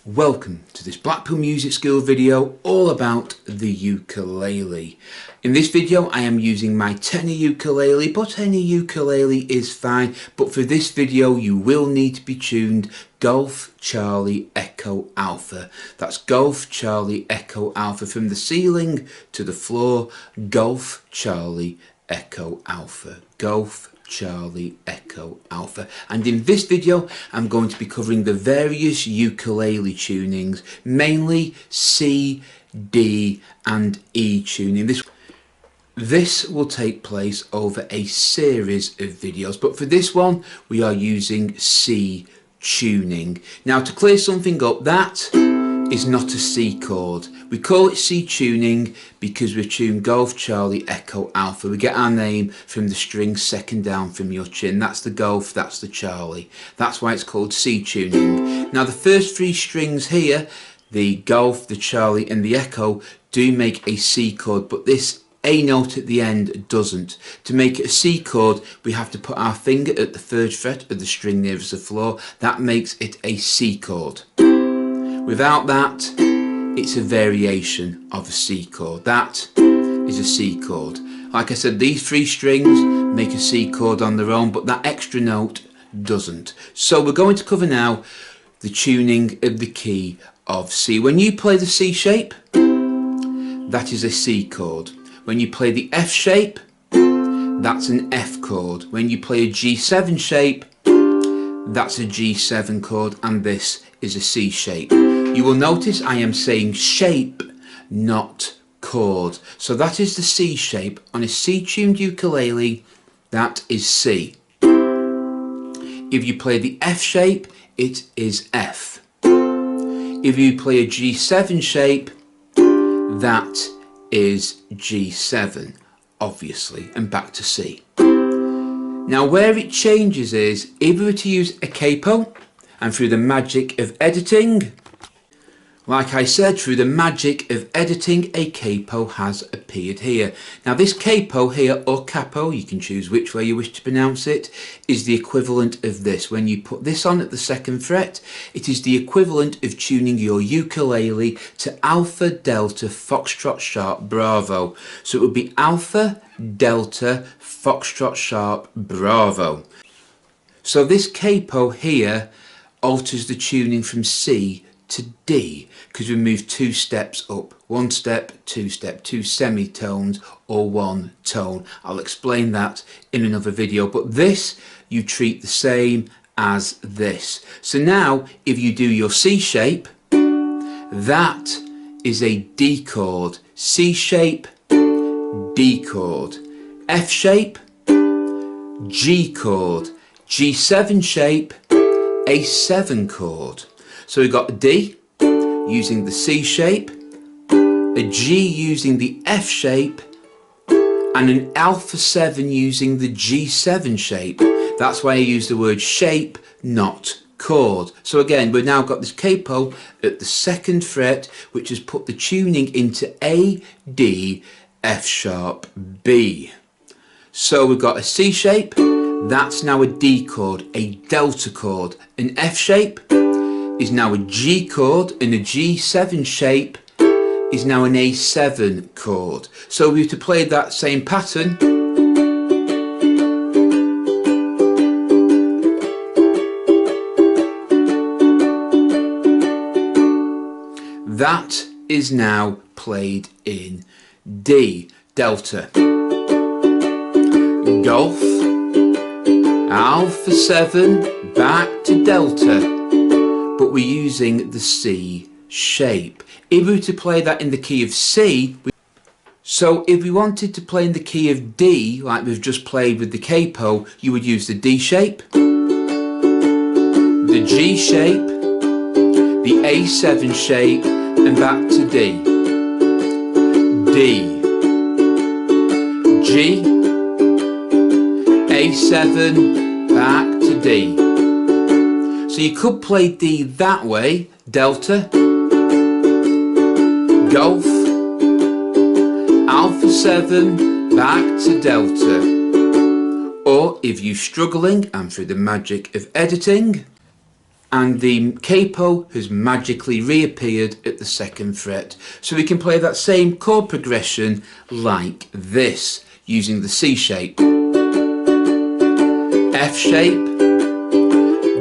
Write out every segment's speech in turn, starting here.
Welcome to this Blackpool Music School video all about the ukulele. In this video I am using my tenor ukulele, but any ukulele is fine, but for this video you will need to be tuned Golf Charlie Echo Alpha. That's Golf Charlie Echo Alpha from the ceiling to the floor. Golf Charlie Echo Alpha. Golf Charlie Echo Alpha. And in this video I'm going to be covering the various ukulele tunings, mainly C, D and E tuning. This will take place over a series of videos, but for this one we are using C tuning. Now, to clear something up, that is not a C chord. We call it C tuning because we tune Golf Charlie Echo Alpha. We get our name from the string second down from your chin. That's the Golf, that's the Charlie. That's why it's called C tuning. Now the first three strings here, the Golf, the Charlie and the Echo, do make a C chord, but this A note at the end doesn't. To make it a C chord, we have to put our finger at the third fret of the string nearest the floor. That makes it a C chord. Without that, it's a variation of a C chord. That is a C chord. Like I said, these three strings make a C chord on their own, but that extra note doesn't. So we're going to cover now the tuning of the key of C. When you play the C shape, that is a C chord. When you play the F shape, that's an F chord. When you play a G7 shape, that's a G7 chord, and this is a C shape. You will notice I am saying shape, not chord. So that is the C shape. On a C tuned ukulele, that is C. If you play the F shape, it is F. If you play a G7 shape, that is G7, obviously, and back to C. Now where it changes is, if we were to use a capo, and through the magic of editing, like I said, through the magic of editing, a capo has appeared here. Now this capo here, or capo, you can choose which way you wish to pronounce it, is the equivalent of this. When you put this on at the second fret, it is the equivalent of tuning your ukulele to Alpha, Delta, Foxtrot, Sharp, Bravo. So it would be Alpha, Delta, Foxtrot, Sharp, Bravo. So this capo here alters the tuning from C to D, because we move two steps up. One step, two semitones, or one tone. I'll explain that in another video, but this you treat the same as this. So now if you do your C shape, that is a D chord. C shape, D chord. F shape, G chord. G7 shape, a 7 chord. So we've got a D using the C shape, a G using the F shape, and an Alpha 7 using the G7 shape. That's why I use the word shape, not chord. So again, we've now got this capo at the second fret, which has put the tuning into A, D, F sharp, B. So we've got a C shape, that's now a D chord, a delta chord. An F shape is now a G chord, and a G7 shape is now an A7 chord. So we have to play that same pattern. That is now played in D, Delta, Golf, Alpha 7, back to Delta, but we're using the C shape. If we were to play that in the key of C, so if we wanted to play in the key of D, like we've just played with the capo, you would use the D shape, the G shape, the A7 shape, and back to D. D, G, A7, back to D. So you could play D that way, Delta, Golf, Alpha 7, back to Delta. Or if you're struggling, and through the magic of editing, and the capo has magically reappeared at the 2nd fret. So we can play that same chord progression like this, using the C shape, F shape,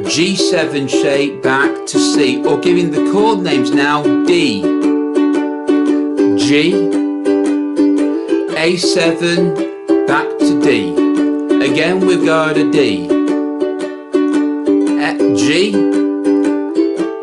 G7 shape back to C, or giving the chord names now: D, G, A7 back to D. Again we've got a D, G,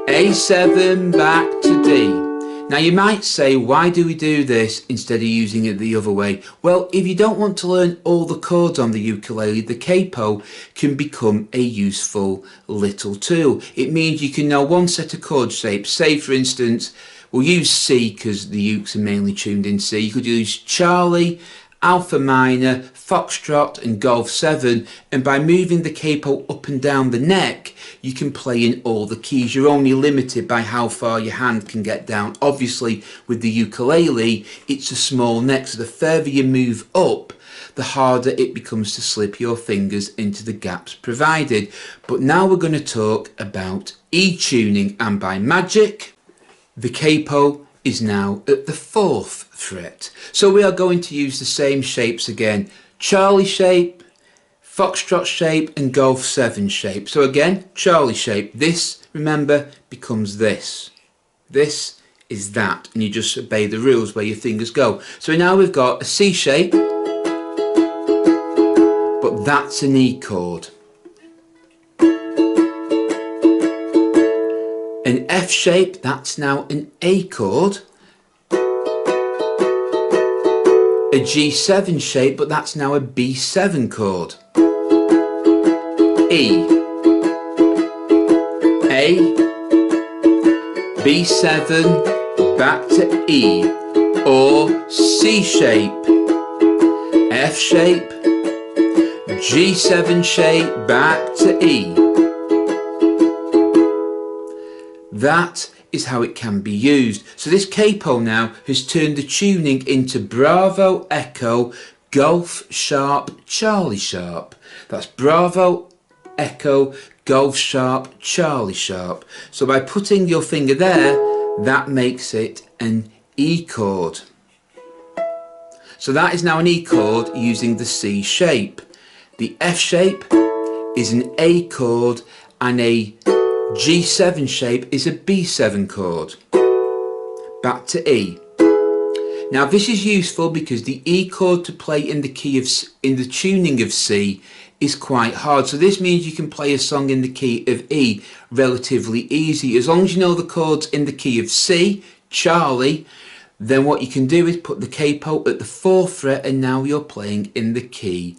A7 back to D. Now you might say, why do we do this instead of using it the other way? Well, if you don't want to learn all the chords on the ukulele, the capo can become a useful little tool. It means you can know one set of chord shapes. Say for instance, we'll use C because the ukes are mainly tuned in C. You could use Charlie, Alpha minor, Foxtrot and Golf 7, and by moving the capo up and down the neck you can play in all the keys. You're only limited by how far your hand can get down. Obviously with the ukulele it's a small neck, so the further you move up the harder it becomes to slip your fingers into the gaps provided. But now we're going to talk about E tuning, and by magic the capo is now at the 4th fret. So we are going to use the same shapes again: Charlie shape, Foxtrot shape and Golf 7 shape. So again, Charlie shape. This, remember, becomes this. This is that, and you just obey the rules where your fingers go. So now we've got a C shape, but that's an E chord. An F shape, that's now an A chord. A G7 shape, but that's now a B7 chord. E, A, B7, back to E, or C shape, F shape, G7 shape, back to E. That is how it can be used. So this capo now has turned the tuning into Bravo, Echo, Golf, Sharp, Charlie Sharp. That's Bravo, Echo, Golf, Sharp, Charlie Sharp. So by putting your finger there, that makes it an E chord. So that is now an E chord using the C shape. The F shape is an A chord, and a G7 shape is a B7 chord. Back to E. Now this is useful because the E chord to play in the key of in the tuning of C is quite hard. So this means you can play a song in the key of E relatively easy. As long as you know the chords in the key of C, Charlie, then what you can do is put the capo at the 4th fret and now you're playing in the key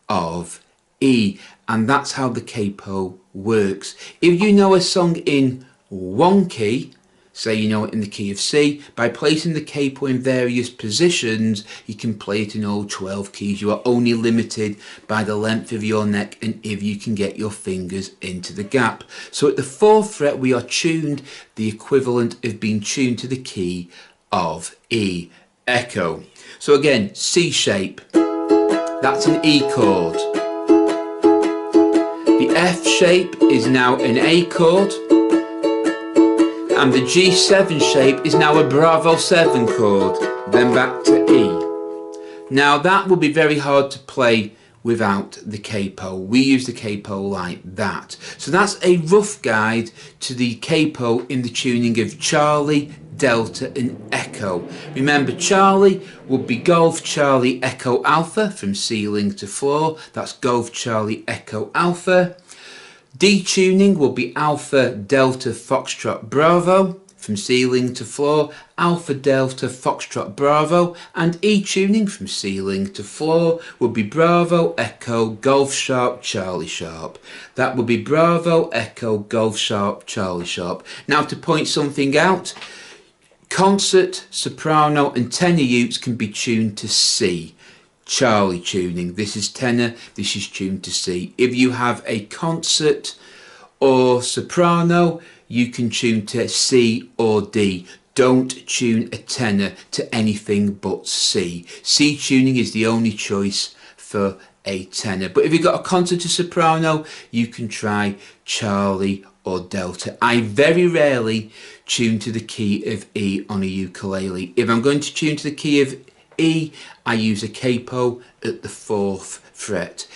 of E. And that's how the capo works. If you know a song in one key, say you know it in the key of C, by placing the capo in various positions you can play it in all 12 keys. You are only limited by the length of your neck and if you can get your fingers into the gap. So at the 4th fret we are tuned the equivalent of being tuned to the key of E, Echo. So again, C shape, that's an E chord. The F shape is now an A chord, and the G7 shape is now a Bravo 7 chord, then back to E. Now that would be very hard to play without the capo. We use the capo like that. So that's a rough guide to the capo in the tuning of Charlie, Delta and Echo. Remember, Charlie would be Golf Charlie Echo Alpha from ceiling to floor. That's Golf Charlie Echo Alpha. D tuning will be Alpha Delta Foxtrot Bravo from ceiling to floor, Alpha Delta Foxtrot Bravo, and E tuning from ceiling to floor would be Bravo Echo Golf Sharp Charlie Sharp. That would be Bravo Echo Golf Sharp Charlie Sharp. Now to point something out, concert, soprano and tenor uke can be tuned to C. Charlie tuning. This is tenor, this is tuned to C. If you have a concert or soprano, you can tune to C or D. Don't tune a tenor to anything but C. C tuning is the only choice for a tenor. But if you've got a concert or soprano, you can try Charlie or delta. I very rarely tune to the key of E on a ukulele. If I'm going to tune to the key of E, I use a capo at the 4th fret.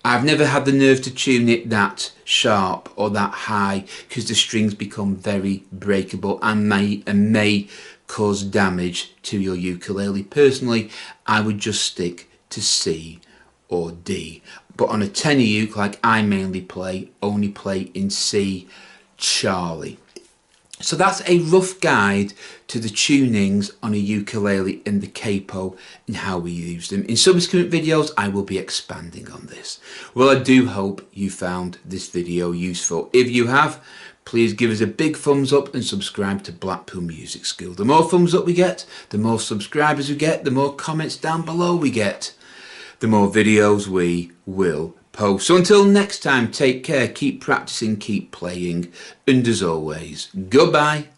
I've never had the nerve to tune it that sharp or that high because the strings become very breakable and may cause damage to your ukulele. Personally, I would just stick to C or D. But on a tenor uke, like I mainly play, only play in C Charlie. So that's a rough guide to the tunings on a ukulele and the capo and how we use them. In subsequent videos, I will be expanding on this. Well, I do hope you found this video useful. If you have, please give us a big thumbs up and subscribe to Blackpool Music School. The more thumbs up we get, the more subscribers we get, the more comments down below we get, the more videos we will post. So until next time, take care, keep practicing, keep playing, and as always, goodbye.